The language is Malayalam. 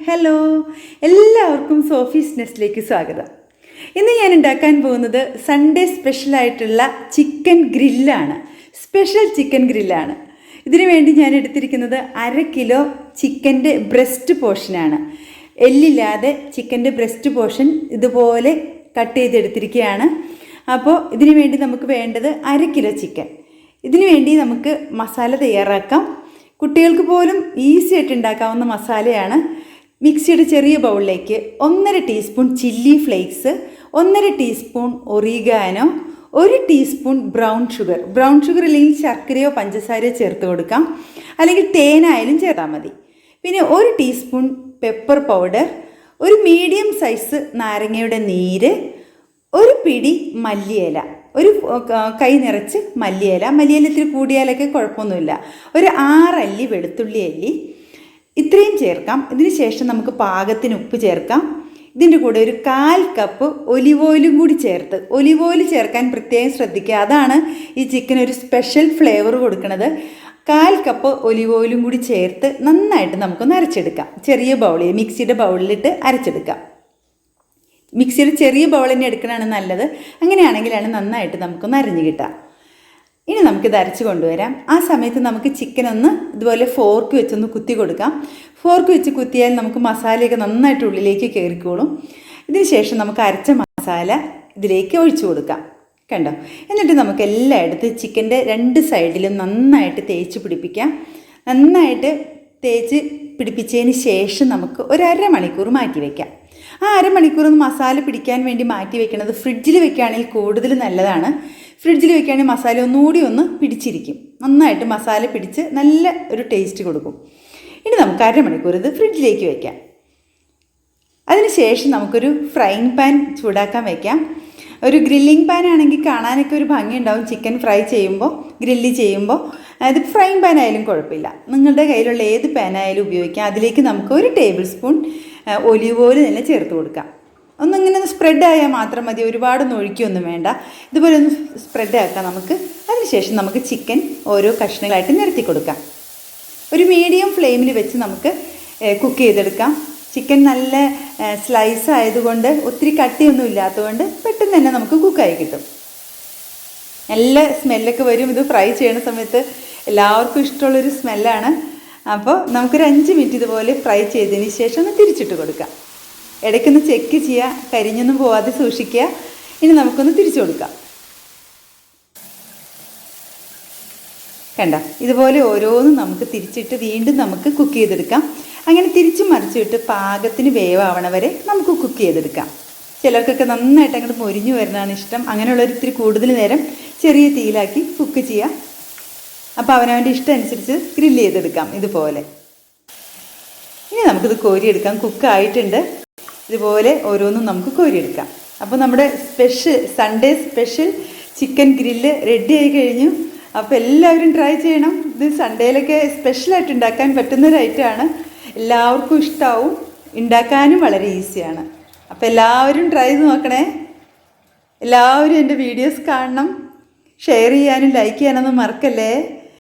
ഹലോ, എല്ലാവർക്കും സോഫീസ് നെസ്റ്റിലേക്ക് സ്വാഗതം. ഇന്ന് ഞാൻ ഉണ്ടാക്കാൻ പോകുന്നത് സൺഡേ സ്പെഷ്യലായിട്ടുള്ള ചിക്കൻ ഗ്രില്ലാണ്. സ്പെഷ്യൽ ചിക്കൻ ഗ്രില്ലാണ്. ഇതിനു വേണ്ടി ഞാൻ എടുത്തിരിക്കുന്നത് 1/2 കിലോ ചിക്കൻ്റെ ബ്രസ്റ്റ് പോർഷനാണ്. എല്ലില്ലാതെ ചിക്കൻ്റെ ബ്രസ്റ്റ് പോർഷൻ ഇതുപോലെ കട്ട് ചെയ്തെടുത്തിരിക്കുകയാണ്. അപ്പോൾ ഇതിനു വേണ്ടി നമുക്ക് വേണ്ടത് 1/2 കിലോ ചിക്കൻ. ഇതിനു വേണ്ടി നമുക്ക് മസാല തയ്യാറാക്കാം. കുട്ടികൾക്ക് പോലും ഈസി ആയിട്ട് ഉണ്ടാക്കാവുന്ന മസാലയാണ്. മിക്സിയുടെ ചെറിയ ബൗളിലേക്ക് 1.5 teaspoon chilli flakes, 1.5 teaspoon oregano, 1 teaspoon brown sugar അല്ലെങ്കിൽ ശർക്കരയോ പഞ്ചസാരയോ ചേർത്ത് കൊടുക്കാം, അല്ലെങ്കിൽ തേനായാലും ചേർത്താൽ മതി. പിന്നെ 1 ടീസ്പൂൺ പെപ്പർ പൗഡർ, ഒരു മീഡിയം സൈസ് നാരങ്ങയുടെ നീര്, ഒരു പിടി മല്ലിയില, ഒരു കൈ നിറച്ച് മല്ലിയില ഇത്തിരി കൂടിയാലൊക്കെ കുഴപ്പമൊന്നുമില്ല, ഒരു 6 അല്ലി വെളുത്തുള്ളി അല്ലി, ഇത്രയും ചേർക്കാം. ഇതിന് ശേഷം നമുക്ക് പാകത്തിന് ഉപ്പ് ചേർക്കാം. ഇതിൻ്റെ കൂടെ ഒരു 1/4 കപ്പ് ഒലിവ് ഓയിലും കൂടി ചേർത്ത്, ഒലിവ് ഓയിൽ ചേർക്കാൻ പ്രത്യേകം ശ്രദ്ധിക്കുക, അതാണ് ഈ ചിക്കൻ ഒരു സ്പെഷ്യൽ ഫ്ലേവർ കൊടുക്കുന്നത്. 1/4 കപ്പ് ഒലിവ് ഓയിലും കൂടി ചേർത്ത് നന്നായിട്ട് നമുക്കൊന്ന് അരച്ചെടുക്കാം. ചെറിയ ബൗളിൽ, മിക്സിയുടെ ബൗളിലിട്ട് അരച്ചെടുക്കാം. മിക്സിയിൽ ചെറിയ ബൗൾ തന്നെ എടുക്കണതാണ് നല്ലത്. അങ്ങനെയാണെങ്കിലാണ് നന്നായിട്ട് നമുക്കൊന്ന് അരിഞ്ഞ് കിട്ടാം. ഇനി നമുക്കിത് അരച്ച് കൊണ്ടുവരാം. ആ സമയത്ത് നമുക്ക് ചിക്കൻ ഒന്ന് ഇതുപോലെ ഫോർക്ക് വെച്ചൊന്ന് കുത്തി കൊടുക്കാം. ഫോർക്ക് വെച്ച് കുത്തിയാൽ നമുക്ക് മസാലയൊക്കെ നന്നായിട്ട് ഉള്ളിലേക്ക് കയറിക്കോളും. ഇതിന് ശേഷം നമുക്ക് അരച്ച മസാല ഇതിലേക്ക് ഒഴിച്ചു കൊടുക്കാം. കണ്ടോ? എന്നിട്ട് നമുക്ക് എല്ലായിടത്തും ചിക്കൻ്റെ 2 സൈഡിലും നന്നായിട്ട് തേച്ച് പിടിപ്പിക്കാം. നന്നായിട്ട് തേച്ച് പിടിപ്പിച്ചതിന് ശേഷം നമുക്ക് ഒരു 1/2 മണിക്കൂർ മാറ്റി വയ്ക്കാം. ആ 1/2 മണിക്കൂർ ഒന്ന് മസാല പിടിക്കാൻ വേണ്ടി മാറ്റി വെക്കുന്നത് ഫ്രിഡ്ജിൽ വെക്കുകയാണെങ്കിൽ കൂടുതൽ നല്ലതാണ്. ഫ്രിഡ്ജിൽ വെക്കുകയാണെങ്കിൽ മസാല ഒന്നുകൂടി ഒന്ന് പിടിച്ചിരിക്കും. നന്നായിട്ട് മസാല പിടിച്ച് നല്ല ഒരു ടേസ്റ്റ് കൊടുക്കും. ഇനി നമുക്ക് 1/2 മണിക്കൂർ ഇത് ഫ്രിഡ്ജിലേക്ക് വയ്ക്കാം. അതിനുശേഷം നമുക്കൊരു ഫ്രൈങ് പാൻ ചൂടാക്കാൻ വയ്ക്കാം. ഒരു ഗ്രില്ലിംഗ് പാൻ ആണെങ്കിൽ കാണാനൊക്കെ ഒരു ഭംഗിയുണ്ടാവും ചിക്കൻ ഫ്രൈ ചെയ്യുമ്പോൾ, ഗ്രില്ല് ചെയ്യുമ്പോൾ. അത് ഫ്രൈങ് പാൻ ആയാലും കുഴപ്പമില്ല, നിങ്ങളുടെ കയ്യിലുള്ള ഏത് പാനായാലും ഉപയോഗിക്കാം. അതിലേക്ക് നമുക്ക് 1 ടേബിൾ സ്പൂൺ ഒലിവ് ഓയിൽ തന്നെ ചേർത്ത് കൊടുക്കാം. ഒന്നിങ്ങനെ സ്പ്രെഡ് ആയാൽ മാത്രം മതി, ഒരുപാടൊന്നും ഒഴിക്കുകയൊന്നും വേണ്ട. ഇതുപോലെ ഒന്ന് സ്പ്രെഡ് ആക്കാം നമുക്ക്. അതിനുശേഷം നമുക്ക് ചിക്കൻ ഓരോ കഷ്ണങ്ങളായിട്ട് നിരത്തി കൊടുക്കാം. ഒരു മീഡിയം ഫ്ലെയിമിൽ വെച്ച് നമുക്ക് കുക്ക് ചെയ്തെടുക്കാം. ചിക്കൻ നല്ല സ്ലൈസ് ആയതുകൊണ്ട് ഒത്തിരി കട്ടിയൊന്നും ഇല്ലാത്തതുകൊണ്ട് പെട്ടെന്ന് തന്നെ നമുക്ക് കുക്കായി കിട്ടും. നല്ല സ്മെല്ലൊക്കെ വരും. ഇത് ഫ്രൈ ചെയ്യുന്ന സമയത്ത് എല്ലാവർക്കും ഇഷ്ടമുള്ളൊരു സ്മെല്ലാണ്. അപ്പോൾ നമുക്കൊരു 5 മിനിറ്റ് ഇതുപോലെ ഫ്രൈ ചെയ്തതിന് ശേഷം ഒന്ന് തിരിച്ചിട്ട് കൊടുക്കാം. ഇടയ്ക്കൊന്ന് ചെക്ക് ചെയ്യുക, കരിഞ്ഞൊന്നും പോവാതെ സൂക്ഷിക്കുക. ഇനി നമുക്കൊന്ന് തിരിച്ചു കൊടുക്കാം. കണ്ടോ? ഇതുപോലെ ഓരോന്നും നമുക്ക് തിരിച്ചിട്ട് വീണ്ടും നമുക്ക് കുക്ക് ചെയ്തെടുക്കാം. അങ്ങനെ തിരിച്ച് മറിച്ചിട്ട് പാകത്തിന് വേവാവണ വരെ നമുക്ക് കുക്ക് ചെയ്തെടുക്കാം. ചിലർക്കൊക്കെ നന്നായിട്ട് അങ്ങോട്ട് മൊരിഞ്ഞു വരുന്നതാണ് ഇഷ്ടം. അങ്ങനെയുള്ളൊരു ഇത്തിരി കൂടുതൽ നേരം ചെറിയ തീയിലാക്കി കുക്ക് ചെയ്യാം. അപ്പോൾ അവനവൻ്റെ ഇഷ്ടം അനുസരിച്ച് ഗ്രില്ല് ചെയ്തെടുക്കാം ഇതുപോലെ. ഇനി നമുക്കിത് കോരിയെടുക്കാം. കുക്കായിട്ടുണ്ട്. ഇതുപോലെ ഓരോന്നും നമുക്ക് കോരിയെടുക്കാം. അപ്പോൾ നമ്മുടെ Sunday special chicken grill ready ആയി കഴിഞ്ഞു. അപ്പോൾ എല്ലാവരും ട്രൈ ചെയ്യണം. ഇത് സൺഡേയിലൊക്കെ സ്പെഷ്യലായിട്ട് ഉണ്ടാക്കാൻ പറ്റുന്നൊരു ഐറ്റമാണ്. എല്ലാവർക്കും ഇഷ്ടമാവും. ഉണ്ടാക്കാനും വളരെ ഈസിയാണ്. അപ്പോൾ എല്ലാവരും ട്രൈ ചെയ്ത് നോക്കണേ. എല്ലാവരും എൻ്റെ വീഡിയോസ് കാണണം. ഷെയർ ചെയ്യാനും ലൈക്ക് ചെയ്യാനൊന്നും മറക്കല്ലേ.